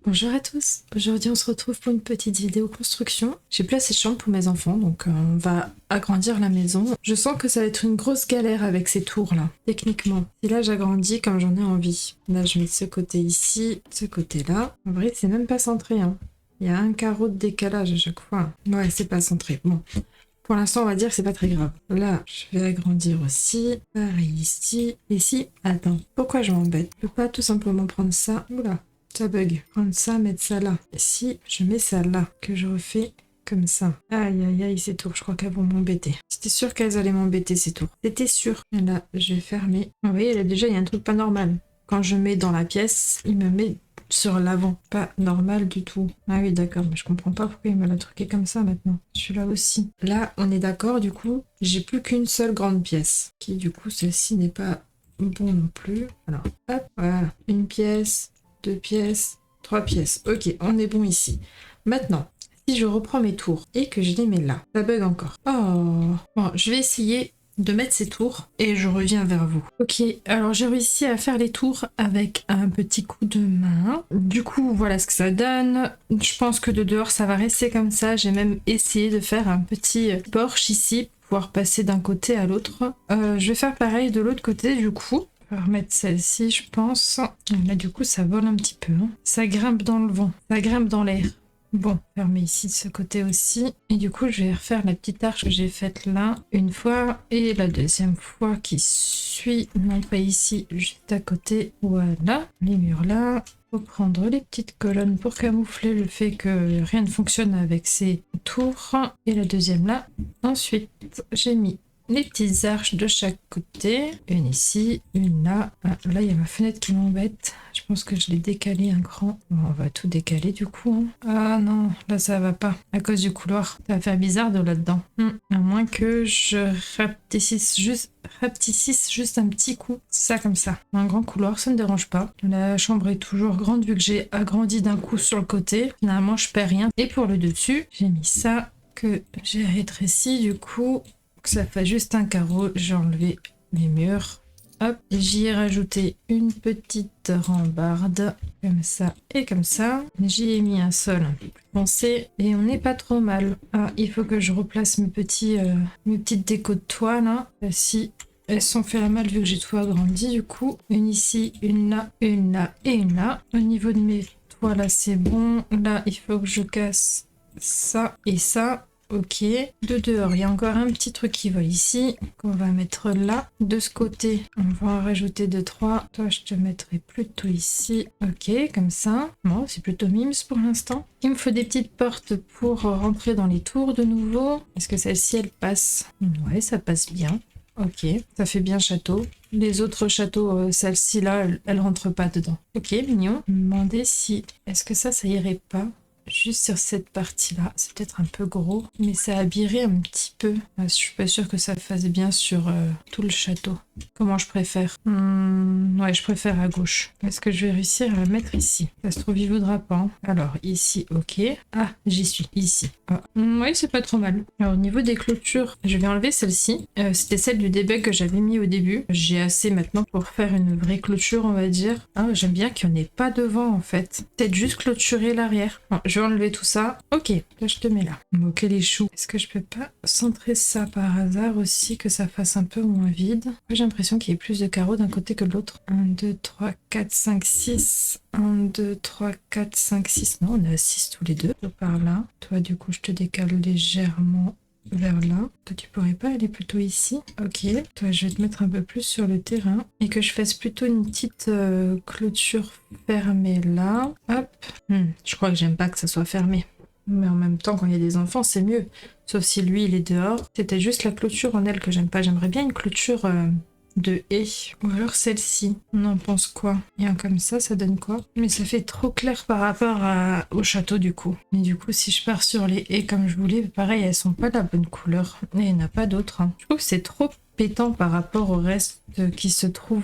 Bonjour à tous, aujourd'hui on se retrouve pour une petite vidéo construction. J'ai plus assez de chambre pour mes enfants donc on va agrandir la maison. Je sens que ça va être une grosse galère avec ces tours là, techniquement. Et là j'agrandis comme j'en ai envie. Là je mets ce côté ici, ce côté là. En vrai c'est même pas centré hein. Il y a un carreau de décalage à chaque fois. Ouais c'est pas centré, bon. Pour l'instant, on va dire que c'est pas très grave. Là, je vais agrandir aussi. Pareil ici. Ici, attends, pourquoi je m'embête? Je peux pas tout simplement prendre ça. Oula, ça bug. Prendre ça, mettre ça là. Et si je mets ça là, que je refais comme ça. Aïe, aïe, aïe, ces tours, je crois qu'elles vont m'embêter. C'était sûr qu'elles allaient m'embêter, ces tours. C'était sûr. Et là, je vais fermer. Vous voyez, là, déjà, il y a un truc pas normal. Quand je mets dans la pièce, il me met sur l'avant. Pas normal du tout. Ah oui, d'accord, mais je comprends pas pourquoi il me l'a truqué comme ça maintenant. Celui-là aussi. Là, on est d'accord, du coup, j'ai plus qu'une seule grande pièce. Qui, du coup, celle-ci n'est pas bon non plus. Alors, hop, voilà. Une pièce, deux pièces, trois pièces. Ok, on est bon ici. Maintenant, si je reprends mes tours et que je les mets là, ça bug encore. Oh, bon, je vais essayer de mettre ces tours et je reviens vers vous. Ok, alors j'ai réussi à faire les tours avec un petit coup de main. Du coup, voilà ce que ça donne. Je pense que de dehors, ça va rester comme ça. J'ai même essayé de faire un petit porche ici pour pouvoir passer d'un côté à l'autre. Je vais faire pareil de l'autre côté du coup. Je vais remettre celle-ci, je pense. Là, du coup, ça vole un petit peu. Hein. Ça grimpe dans le vent. Ça grimpe dans l'air. Bon, fermer ici de ce côté aussi. Et du coup, je vais refaire la petite arche que j'ai faite là une fois. Et la deuxième fois qui suit, non pas ici, juste à côté. Voilà, les murs là. Faut prendre les petites colonnes pour camoufler le fait que rien ne fonctionne avec ces tours. Et la deuxième là. Ensuite, j'ai mis les petites arches de chaque côté. Une ici, une là. Ah, là, il y a ma fenêtre qui m'embête. Je pense que je l'ai décalé un cran. Bon, on va tout décaler du coup. Hein. Ah non, là ça va pas. À cause du couloir. Ça va faire bizarre de là-dedans. À moins que je rapetississe juste un petit coup. Ça comme ça. Un grand couloir, ça ne me dérange pas. La chambre est toujours grande vu que j'ai agrandi d'un coup sur le côté. Finalement, je perds rien. Et pour le dessus, j'ai mis ça que j'ai rétréci du coup. Ça fait juste un carreau, j'ai enlevé les murs. Hop, j'y ai rajouté une petite rambarde, comme ça et comme ça. J'y ai mis un sol un peu plus foncé et on n'est pas trop mal. Ah, il faut que je replace mes petites décos de toit là. Si elles sont fait la malle vu que j'ai tout agrandi du coup. Une ici, une là et une là. Au niveau de mes toits là c'est bon. Là il faut que je casse ça et ça. Ok, de dehors, il y a encore un petit truc qui vole ici, qu'on va mettre là. De ce côté, on va en rajouter 2-3. Toi, je te mettrai plutôt ici. Ok, comme ça. Bon, c'est plutôt mimes pour l'instant. Il me faut des petites portes pour rentrer dans les tours de nouveau. Est-ce que celle-ci, elle passe? Ouais, ça passe bien. Ok, ça fait bien château. Les autres châteaux, celle-ci là, elle rentre pas dedans. Ok, mignon. Je me demandais si... Est-ce que ça irait pas? Juste sur cette partie-là, c'est peut-être un peu gros, mais ça habillerait un petit peu. Je suis pas sûre que ça fasse bien sur tout le château. Comment je préfère? Ouais, je préfère à gauche. Est-ce que je vais réussir à la mettre ici? Ça se trouve, il voudra pas. Hein. Alors, ici, ok. Ah, j'y suis, ici. Ah. Ouais, c'est pas trop mal. Alors, au niveau des clôtures, je vais enlever celle-ci. C'était celle du débug que j'avais mis au début. J'ai assez maintenant pour faire une vraie clôture, on va dire. Ah, j'aime bien qu'il n'y en ait pas devant, en fait. Peut-être juste clôturer l'arrière. Bon, je vais enlever tout ça. Ok, là, je te mets là. Ok, les choux. Est-ce que je peux pas centrer ça par hasard aussi, que ça fasse un peu moins vide? J'ai l'impression qu'il y ait plus de carreaux d'un côté que de l'autre. 1, 2, 3, 4, 5, 6. 1, 2, 3, 4, 5, 6. Non, on est à 6 tous les deux. Par là. Toi, du coup, je te décale légèrement vers là. Toi, tu pourrais pas aller plutôt ici? Ok. Toi, je vais te mettre un peu plus sur le terrain. Et que je fasse plutôt une petite clôture fermée là. Hop. Je crois que j'aime pas que ça soit fermé. Mais en même temps, quand il y a des enfants, c'est mieux. Sauf si lui, il est dehors. C'était juste la clôture en elle que j'aime pas. J'aimerais bien une clôture de haie. Ou alors celle-ci. On en pense quoi? Et un comme ça donne quoi? Mais ça fait trop clair par rapport au château du coup. Mais du coup, si je pars sur les haies comme je voulais, pareil, elles sont pas de la bonne couleur. Et il n'y en a pas d'autres. Hein. Je trouve que c'est trop pétant par rapport au reste qui se trouve...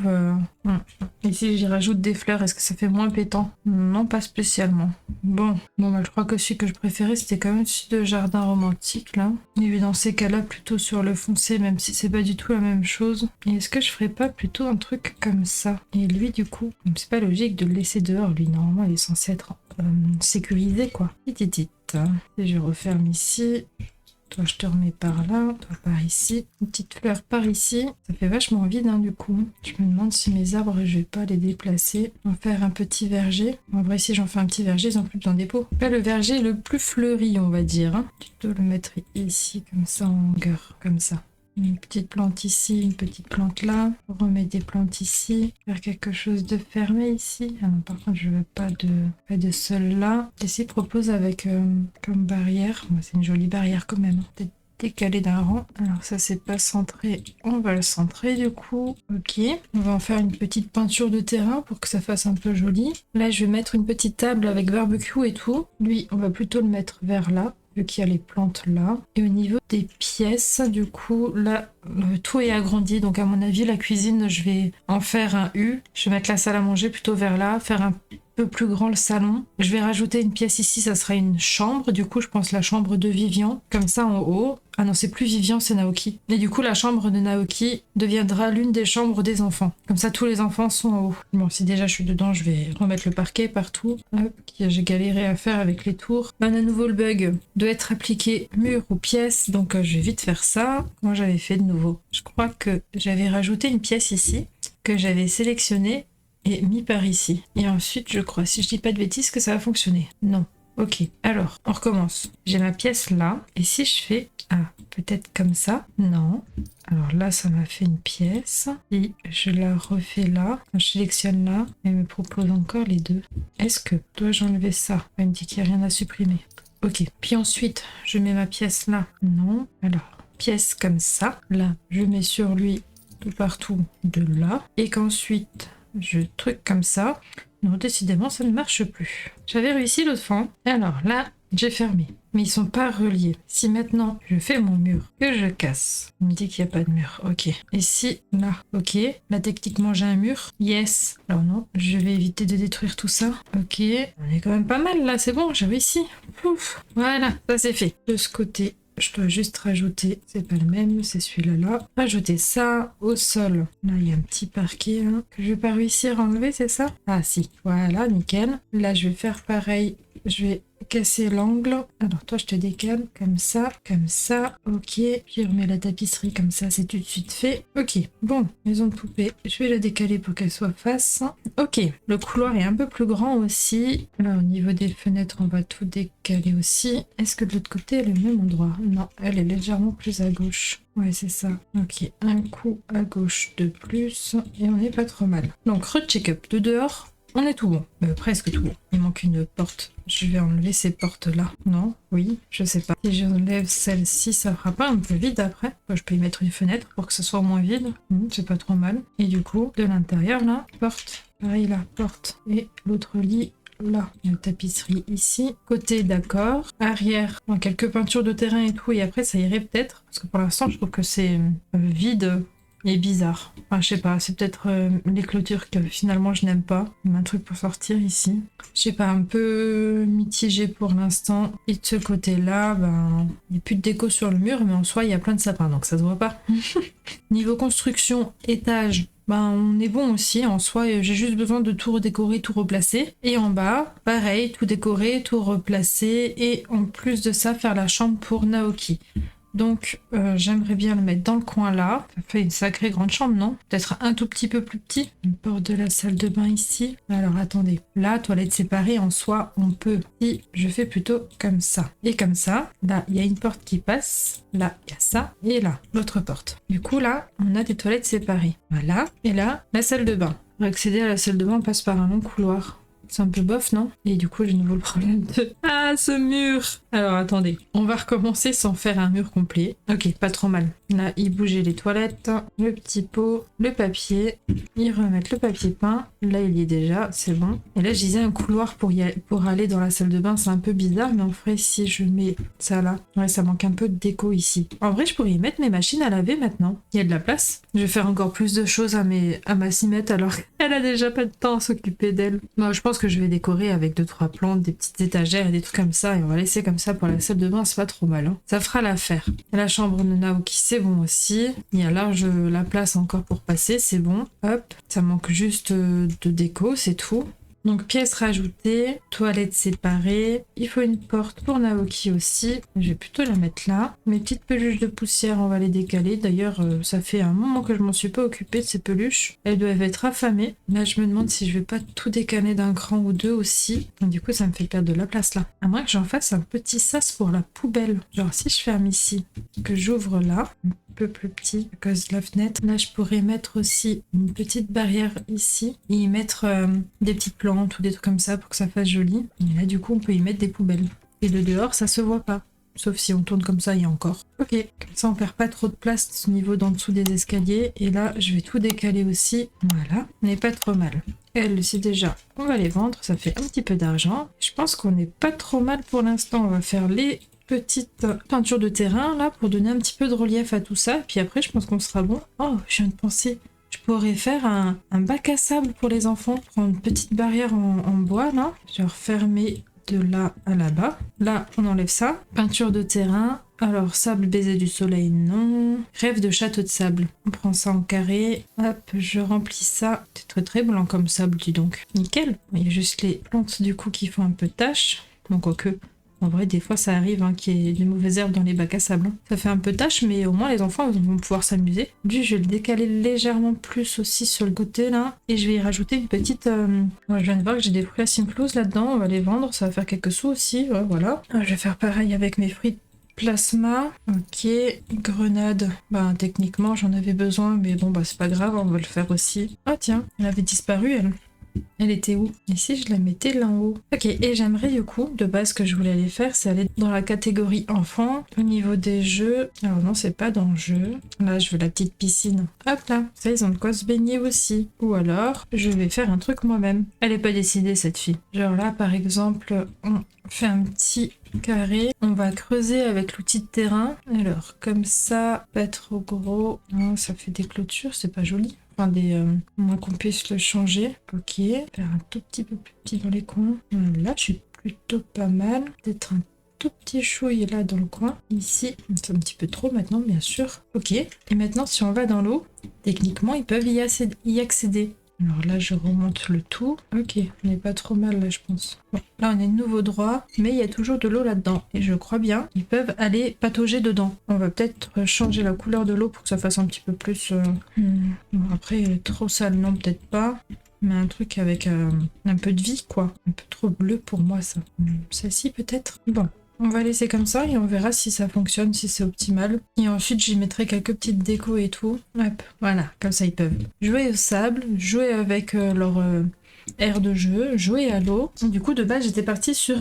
Et si j'y rajoute des fleurs, est-ce que ça fait moins pétant? Non, pas spécialement. Bon, bah, je crois que celui que je préférais, c'était quand même celui de jardin romantique, là. Et dans ces cas-là, plutôt sur le foncé, même si c'est pas du tout la même chose. Et est-ce que je ferais pas plutôt un truc comme ça? Et lui, du coup, c'est pas logique de le laisser dehors, lui. Normalement, il est censé être sécurisé quoi. Tititite. Et je referme ici. Toi, je te remets par là, toi par ici. Une petite fleur par ici. Ça fait vachement vide, hein, du coup. Je me demande si mes arbres, je vais pas les déplacer. On va faire un petit verger. En vrai, si j'en fais un petit verger, ils ont plus besoin des pots. Là, le verger le plus fleuri, on va dire. Hein. Tu dois le mettre ici, comme ça, en longueur. Comme ça. Une petite plante ici, une petite plante là. On remet des plantes ici. Faire quelque chose de fermé ici. Ah non, par contre, je veux pas de sol là. Ici, propose avec comme barrière. Bon, c'est une jolie barrière quand même. Peut-être décalé d'un rang. Alors ça, c'est pas centré. On va le centrer du coup. Ok. On va en faire une petite peinture de terrain pour que ça fasse un peu joli. Là, je vais mettre une petite table avec barbecue et tout. Lui, on va plutôt le mettre vers là, vu qu'il y a les plantes là. Et au niveau des pièces, du coup, là, tout est agrandi. Donc, à mon avis, la cuisine, je vais en faire un U. Je vais mettre la salle à manger plutôt vers là, faire un peu plus grand le salon. Je vais rajouter une pièce ici, ça sera une chambre. Du coup, je pense la chambre de Vivian, comme ça en haut. Ah non, c'est plus Vivian, c'est Naoki. Et du coup, la chambre de Naoki deviendra l'une des chambres des enfants. Comme ça, tous les enfants sont en haut. Bon, si déjà je suis dedans, je vais remettre le parquet partout. Hop, j'ai galéré à faire avec les tours. Là, à nouveau, le bug doit être appliqué mur ou pièce. Donc, je vais vite faire ça. Comment j'avais fait de nouveau? Je crois que j'avais rajouté une pièce ici, que j'avais sélectionnée et mis par ici. Et ensuite, je crois, si je dis pas de bêtises, que ça va fonctionner. Non. Ok, alors, on recommence. J'ai ma pièce là, et si je fais... Ah, peut-être comme ça? Non. Alors là, ça m'a fait une pièce. Et je la refais là. Je sélectionne là. Elle me propose encore les deux. Est-ce que dois-je enlever ça? Elle me dit qu'il n'y a rien à supprimer. Ok. Puis ensuite, je mets ma pièce là. Non. Alors, pièce comme ça. Là, je mets sur lui tout partout de là. Et qu'ensuite, je truc comme ça. Non, décidément, ça ne marche plus. J'avais réussi l'autre fois. Alors là, j'ai fermé. Mais ils sont pas reliés. Si maintenant, je fais mon mur, que je casse, il me dit qu'il n'y a pas de mur. Ok. Et si, là, ok. Là, techniquement, j'ai un mur. Yes. Alors non, je vais éviter de détruire tout ça. Ok. On est quand même pas mal, là. C'est bon, j'ai réussi. Ouf. Voilà, ça c'est fait. De ce côté, je dois juste rajouter, c'est pas le même, c'est celui-là là. Rajouter ça au sol. Là, il y a un petit parquet hein, que je vais pas réussir à enlever, c'est ça? Ah si, voilà, nickel. Là, je vais faire pareil. Je vais casser l'angle. Alors toi, je te décale comme ça, ok. Puis je remets la tapisserie comme ça, c'est tout de suite fait. Ok, bon, maison de poupée. Je vais la décaler pour qu'elle soit face. Ok, le couloir est un peu plus grand aussi. Là, au niveau des fenêtres, on va tout décaler aussi. Est-ce que de l'autre côté, elle est au même endroit? Non, elle est légèrement plus à gauche. Ouais, c'est ça. Ok, un coup à gauche de plus. Et on n'est pas trop mal. Donc, re-check-up de dehors. On est tout bon, presque tout bon. Il manque une porte. Je vais enlever ces portes-là. Non? Oui? Je sais pas. Si j'enlève celle-ci, ça fera pas un peu vide après? Je peux y mettre une fenêtre pour que ce soit moins vide. C'est pas trop mal. Et du coup, de l'intérieur, là, porte. Pareil, là, porte. Et l'autre lit, là. Une tapisserie ici. Côté, d'accord. Arrière, dans quelques peintures de terrain et tout. Et après, ça irait peut-être. Parce que pour l'instant, je trouve que c'est vide. Et bizarre. Enfin, je sais pas, c'est peut-être les clôtures que finalement je n'aime pas. Il y a un truc pour sortir ici. Je sais pas, un peu mitigé pour l'instant. Et de ce côté-là, ben, il n'y a plus de déco sur le mur, mais en soi, il y a plein de sapins, donc ça se voit pas. Niveau construction, étage, ben, on est bon aussi. En soi, j'ai juste besoin de tout redécorer, tout replacer. Et en bas, pareil, tout décorer, tout replacer. Et en plus de ça, faire la chambre pour Naoki. Donc, j'aimerais bien le mettre dans le coin là. Ça fait une sacrée grande chambre, non? Peut-être un tout petit peu plus petit. Une porte de la salle de bain ici. Alors, attendez. Là, toilette séparée, en soi, on peut. Si je fais plutôt comme ça. Et comme ça, là, il y a une porte qui passe. Là, il y a ça. Et là, l'autre porte. Du coup, là, on a des toilettes séparées. Voilà. Et là, la salle de bain. Pour accéder à la salle de bain, on passe par un long couloir. C'est un peu bof, non? Et du coup, j'ai de nouveau le problème de... Ah, ce mur! Alors, attendez. On va recommencer sans faire un mur complet. Ok, pas trop mal. Là, il bougeait les toilettes, le petit pot, le papier. Ils remettent le papier peint. Là, il y est déjà, c'est bon. Et là, je disais un couloir pour aller dans la salle de bain. C'est un peu bizarre, mais en vrai, si je mets ça là... Ouais, ça manque un peu de déco ici. En vrai, je pourrais y mettre mes machines à laver maintenant. Il y a de la place. Je vais faire encore plus de choses à ma cimette alors qu'elle a déjà pas de temps à s'occuper d'elle. Moi, je pense que je vais décorer avec 2-3 plantes, des petites étagères et des trucs comme ça. Et on va laisser comme ça pour la salle de bain, c'est pas trop mal. Hein. Ça fera l'affaire. La chambre de Naoki, c'est bon aussi. Il y a large la place encore pour passer, c'est bon. Hop, ça manque juste de déco, c'est tout. Donc pièces rajoutées, toilettes séparées. Il faut une porte pour Naoki aussi. Je vais plutôt la mettre là. Mes petites peluches de poussière, on va les décaler. D'ailleurs, ça fait un moment que je m'en suis pas occupée de ces peluches. Elles doivent être affamées. Là, je me demande si je vais pas tout décaler d'un cran ou deux aussi. Donc, du coup, ça me fait perdre de la place là. À moins que j'en fasse un petit sas pour la poubelle. Genre, si je ferme ici, que j'ouvre là, peu plus petit à cause de la fenêtre. Là, je pourrais mettre aussi une petite barrière ici et y mettre des petites plantes ou des trucs comme ça pour que ça fasse joli. Et là, du coup, on peut y mettre des poubelles. Et le dehors, ça se voit pas. Sauf si on tourne comme ça, il y a encore. Ok, comme ça, on perd pas trop de place au niveau d'en dessous des escaliers. Et là, je vais tout décaler aussi. Voilà, on n'est pas trop mal. Elles, c'est déjà, on va les vendre, ça fait un petit peu d'argent. Je pense qu'on n'est pas trop mal pour l'instant. On va faire les petite peinture de terrain là pour donner un petit peu de relief à tout ça, puis après je pense qu'on sera bon. Oh, je viens de penser, je pourrais faire un bac à sable pour les enfants, prendre une petite barrière en bois là, genre fermer de là à là-bas. Là on enlève ça, peinture de terrain. Alors sable baiser du soleil, non. Rêve de château de sable, on prend ça en carré, hop, je remplis ça. C'est très très blanc comme sable, dis donc. Nickel. Il y a juste les plantes du coup qui font un peu de tache, donc quoique en vrai, des fois, ça arrive qu'il y ait des mauvaises herbes dans les bacs à sable. Ça fait un peu tâche, mais au moins, les enfants vont pouvoir s'amuser. Du, je vais le décaler légèrement plus aussi sur le côté, là. Et je vais y rajouter une petite... Je viens de voir que j'ai des fruits à Simplose là-dedans. On va les vendre, ça va faire quelques sous aussi. Ouais, voilà. Je vais faire pareil avec mes fruits plasma. Ok. Grenade. Bah, techniquement, j'en avais besoin, mais bon, bah, c'est pas grave, on va le faire aussi. Ah, tiens, elle avait disparu, elle. Elle était où? Ici, je la mettais là en haut. Ok, et j'aimerais du coup, de base, ce que je voulais aller faire, c'est aller dans la catégorie enfant. Au niveau des jeux... Alors non, c'est pas dans le jeu. Là, je veux la petite piscine. Hop là, ça, ils ont de quoi se baigner aussi. Ou alors, je vais faire un truc moi-même. Elle est pas décidée, cette fille. Genre là, par exemple, on fait un petit carré. On va creuser avec l'outil de terrain. Alors, comme ça, pas trop gros. Non, ça fait des clôtures, c'est pas joli. Enfin, moins qu'on puisse le changer. Ok. Faire un tout petit peu plus petit dans les coins. Là, je suis plutôt pas mal. Peut-être un tout petit chouille là dans le coin. Ici, c'est un petit peu trop maintenant, bien sûr. Ok. Et maintenant, si on va dans l'eau, techniquement, ils peuvent y accéder. Alors là, je remonte le tout. Ok, on n'est pas trop mal là, je pense. Bon, là, on est de nouveau droit, mais il y a toujours de l'eau là-dedans. Et je crois bien, ils peuvent aller patauger dedans. On va peut-être changer la couleur de l'eau pour que ça fasse un petit peu plus... Bon, après, trop sale, non, peut-être pas. Mais un truc avec un peu de vie, quoi. Un peu trop bleu pour moi, ça. Celle-ci, peut-être. Bon. On va laisser comme ça et on verra si ça fonctionne, si c'est optimal. Et ensuite, j'y mettrai quelques petites décos et tout. Hop, voilà, comme ça, ils peuvent jouer au sable, jouer avec leur aire de jeu, jouer à l'eau. Du coup, de base, j'étais partie sur...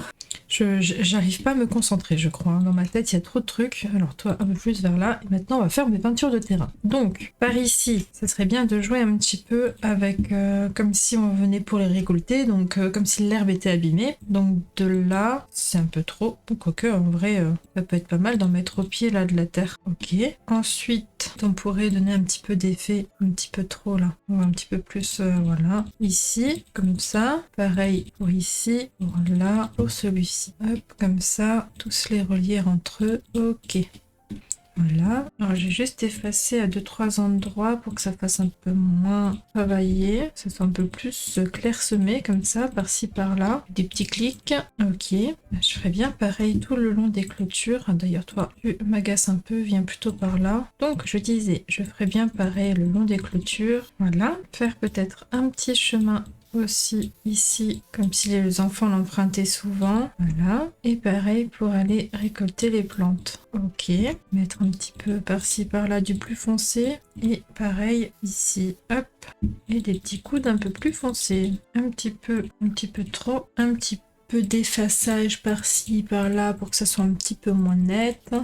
J'arrive pas à me concentrer, je crois. Dans ma tête, il y a trop de trucs. Alors toi, un peu plus vers là. Et maintenant, on va faire mes peintures de terrain. Donc, par ici, ça serait bien de jouer un petit peu avec... comme si on venait pour les récolter. Donc, comme si l'herbe était abîmée. Donc, de là, c'est un peu trop. Quoique, en vrai, ça peut être pas mal d'en mettre au pied, là, de la terre. Ok. Ensuite, on pourrait donner un petit peu d'effet. Un petit peu trop, là. On va un petit peu plus, voilà. Ici, comme ça. Pareil pour ici. Voilà. Pour celui-ci. Hop, comme ça, tous les relier entre eux. Ok. Voilà. Alors j'ai juste effacé à 2-3 endroits pour que ça fasse un peu moins travaillé. Ça soit un peu plus clairsemé comme ça, par-ci par-là. Des petits clics. Ok. Je ferai bien pareil tout le long des clôtures. D'ailleurs toi, tu m'agaces un peu, viens plutôt par là. Donc je disais, je ferai bien pareil le long des clôtures. Voilà. Faire peut-être un petit chemin aussi ici, comme si les enfants l'empruntaient souvent. Voilà. Et pareil pour aller récolter les plantes. Ok. Mettre un petit peu par-ci par-là du plus foncé. Et pareil ici. Hop. Et des petits coudes un peu plus foncés. Un petit peu trop. Un petit peu d'effaçage par-ci par-là pour que ça soit un petit peu moins net.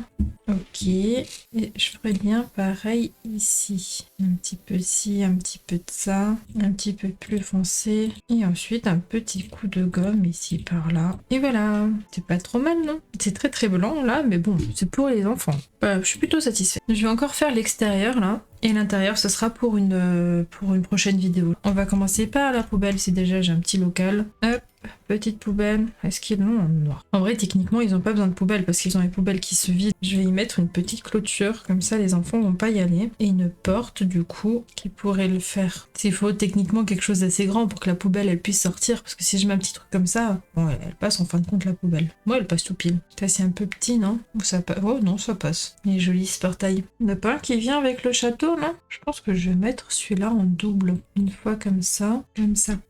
Ok, et je ferai bien pareil ici. Un petit peu ici, un petit peu de ça, un petit peu plus foncé. Et ensuite un petit coup de gomme ici par là. Et voilà, c'est pas trop mal, non? C'est très très blanc là, mais bon, c'est pour les enfants. Je suis plutôt satisfaite. Je vais encore faire l'extérieur là. Et l'intérieur, ce sera pour une prochaine vidéo. On va commencer par la poubelle, si déjà j'ai un petit local. Hop. petite poubelle. Est-ce qu'ils l'ont en noir? En vrai, techniquement, ils n'ont pas besoin de poubelle parce qu'ils ont les poubelles qui se vident. Je vais y mettre une petite clôture, comme ça les enfants vont pas y aller. Et une porte, du coup, qui pourrait le faire. Il faut techniquement quelque chose d'assez grand pour que la poubelle elle puisse sortir, parce que si je mets un petit truc comme ça, bon, elle passe en fin de compte la poubelle. Moi, elle passe tout pile. Ça, c'est un peu petit, non? Ou ça passe? Oh non, ça passe. Il est joli ce portail. Il n'y en a pas un qui vient avec le château, là? Je pense que je vais mettre celui-là en double. Une fois comme ça.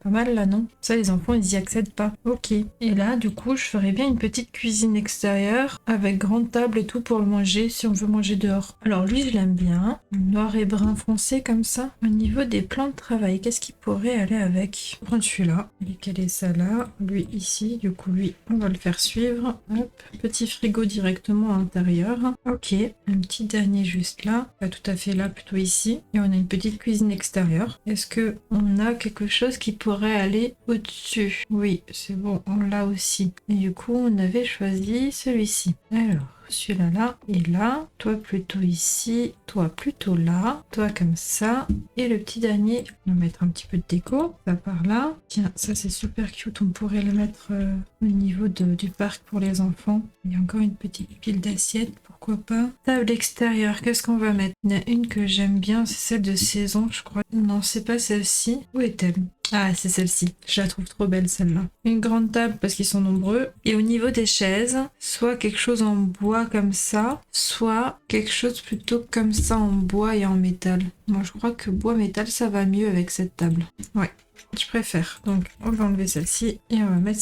Pas mal là, non? Ça, les enfants, ils y accèdent pas. Ok. Et là, du coup, je ferais bien une petite cuisine extérieure avec grande table et tout pour le manger si on veut manger dehors. Alors lui, je l'aime bien. Noir et brun foncé comme ça. Au niveau des plans de travail, qu'est-ce qui pourrait aller avec? Je vais prendre celui-là. Lequel est ça là? Lui ici. Du coup, lui, on va le faire suivre. Hop. Petit frigo directement à l'intérieur. Ok. Un petit dernier juste là. Pas tout à fait là, plutôt ici. Et on a une petite cuisine extérieure. Est-ce que on a quelque chose qui pourrait aller au-dessus? Oui, c'est bon, on l'a aussi. Et du coup, on avait choisi celui-ci. Alors, celui-là là et là, toi plutôt ici, toi plutôt là, toi comme ça, et le petit dernier, on va mettre un petit peu de déco, ça par là. Tiens, ça c'est super cute, on pourrait le mettre au niveau du parc pour les enfants. Il y a encore une petite pile d'assiettes, pourquoi pas. Table extérieure, qu'est-ce qu'on va mettre? Il y en a une que j'aime bien, c'est celle de saison, je crois. Non, c'est pas celle-ci. Où est-elle? Ah, c'est celle-ci. Je la trouve trop belle, celle-là. Une grande table parce qu'ils sont nombreux. Et au niveau des chaises, soit quelque chose en bois comme ça, soit quelque chose plutôt comme ça en bois et en métal. Moi, je crois que bois-métal, ça va mieux avec cette table. Ouais. Je préfère. Donc, on va enlever celle-ci et on va mettre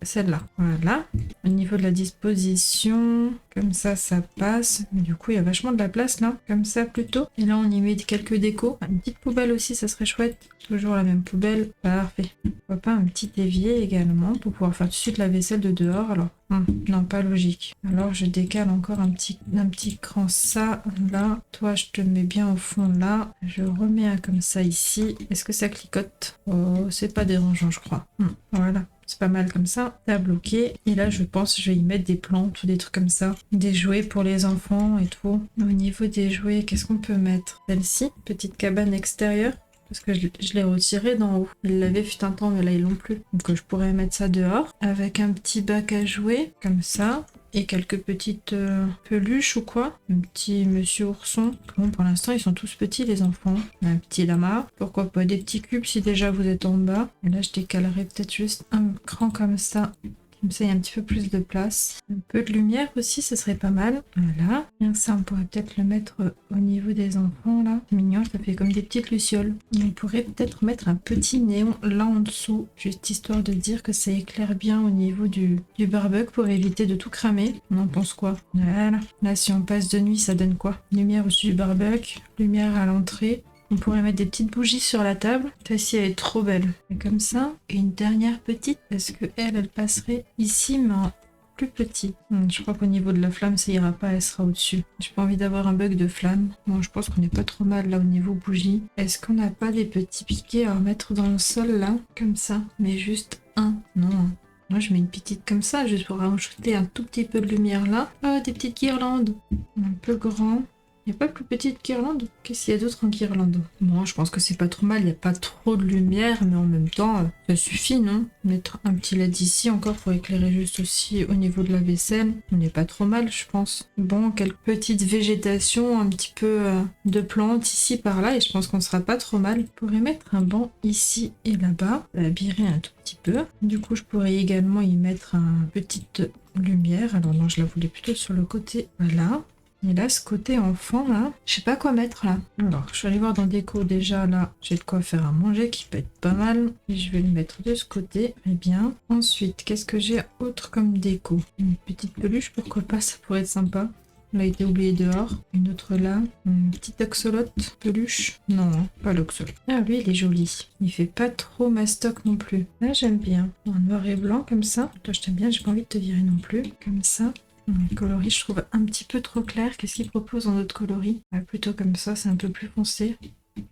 celle-là. Voilà. Au niveau de la disposition, comme ça passe. Mais du coup, il y a vachement de la place là. Comme ça plutôt. Et là, on y met quelques décos. Une petite poubelle aussi, ça serait chouette. Toujours la même poubelle. Parfait. Pourquoi pas un petit évier également pour pouvoir faire tout de suite la vaisselle de dehors. Alors, non, pas logique. Alors, je décale encore un petit cran ça là. Toi, je te mets bien au fond là. Je remets un comme ça ici. Est-ce que ça clicote? Oh, c'est pas dérangeant, je crois. Voilà. C'est pas mal comme ça. Table ok. Et là, je pense que je vais y mettre des plantes ou des trucs comme ça. Des jouets pour les enfants et tout. Au niveau des jouets, qu'est-ce qu'on peut mettre? Celle-ci, petite cabane extérieure. Parce que je l'ai retiré d'en haut. Ils l'avaient fut un temps, mais là, ils l'ont plus. Donc, je pourrais mettre ça dehors. Avec un petit bac à jouer, comme ça. Et quelques petites peluches ou quoi. Un petit monsieur ourson. Bon, pour l'instant, ils sont tous petits, les enfants. Un petit lama. Pourquoi pas des petits cubes si déjà vous êtes en bas. Et là, je décalerai peut-être juste un cran comme ça. Comme ça, il y a un petit peu plus de place. Un peu de lumière aussi, ce serait pas mal. Voilà. Bien ça, on pourrait peut-être le mettre au niveau des enfants, là. C'est mignon, ça fait comme des petites lucioles. Et on pourrait peut-être mettre un petit néon là en dessous, juste histoire de dire que ça éclaire bien au niveau du barbecue pour éviter de tout cramer. On en pense quoi? Voilà. Là, si on passe de nuit, ça donne quoi? Lumière au-dessus du barbecue, lumière à l'entrée. On pourrait mettre des petites bougies sur la table. Celle-ci, elle est trop belle. Et comme ça. Et une dernière petite. Parce que elle passerait ici, mais en plus petit. Je crois qu'au niveau de la flamme, ça ira pas. Elle sera au-dessus. J'ai pas envie d'avoir un bug de flamme. Bon, je pense qu'on n'est pas trop mal là au niveau bougie. Est-ce qu'on n'a pas des petits piquets à remettre dans le sol là? Comme ça. Mais juste un. Non. Moi, je mets une petite comme ça, juste pour rajouter un tout petit peu de lumière là. Ah, des petites guirlandes. Un peu grand. Il n'y a pas plus petite guirlande? Qu'est-ce qu'il y a d'autre en guirlande? Bon, je pense que c'est pas trop mal, il n'y a pas trop de lumière, mais en même temps, ça suffit, non? Mettre un petit LED ici encore pour éclairer juste aussi au niveau de la vaisselle. On n'est pas trop mal, je pense. Bon, quelques petites végétations, un petit peu de plantes ici, par là, et je pense qu'on sera pas trop mal. Je pourrais mettre un banc ici et là-bas, virer un tout petit peu. Du coup, je pourrais également y mettre une petite lumière. Alors non, je la voulais plutôt sur le côté, voilà. Et là, ce côté enfant, là, je sais pas quoi mettre, là. Alors, je vais aller voir dans déco, déjà, là, j'ai de quoi faire à manger, qui peut être pas mal. Et je vais le mettre de ce côté, très bien. Ensuite, qu'est-ce que j'ai autre comme déco? Une petite peluche, pourquoi pas, ça pourrait être sympa. Elle a été oubliée dehors. Une autre là. Une petite axolote peluche. Non, pas l'oxolote. Ah, lui, il est joli. Il fait pas trop mastoc non plus. Là, j'aime bien. En noir et blanc, comme ça. Toi, je t'aime bien, j'ai pas envie de te virer non plus. Comme ça. Le coloris, je trouve un petit peu trop clair. Qu'est-ce qu'il propose en autre coloris? Plutôt comme ça, c'est un peu plus foncé.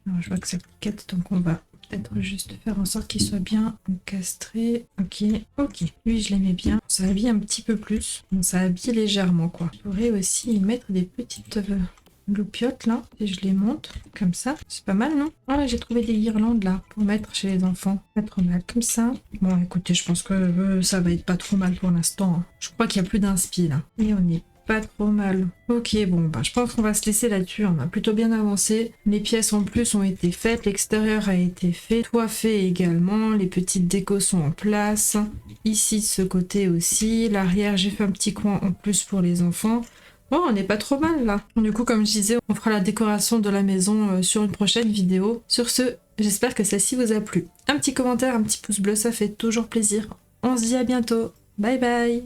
Alors, je vois que ça piquette, donc on va peut-être juste faire en sorte qu'il soit bien encastré. Ok. Lui, je l'aimais bien. Ça habille un petit peu plus. Bon, ça habille légèrement, quoi. Je pourrais aussi y mettre des petites loupiotes là, et je les monte comme ça. C'est pas mal, non? Ah là, j'ai trouvé des guirlandes là pour mettre chez les enfants. Pas trop mal comme ça. Bon, écoutez, je pense que ça va être pas trop mal pour l'instant, hein. Je crois qu'il y a plus d'inspi là. Et on est pas trop mal. Ok, bon, bah, je pense qu'on va se laisser là-dessus. On a plutôt bien avancé. Les pièces en plus ont été faites. L'extérieur a été fait. Toit fait également. Les petites décos sont en place. Ici, de ce côté aussi. L'arrière, j'ai fait un petit coin en plus pour les enfants. Bon, on n'est pas trop mal là. Du coup, comme je disais, on fera la décoration de la maison sur une prochaine vidéo. Sur ce, j'espère que celle-ci vous a plu. Un petit commentaire, un petit pouce bleu, ça fait toujours plaisir. On se dit à bientôt. Bye bye!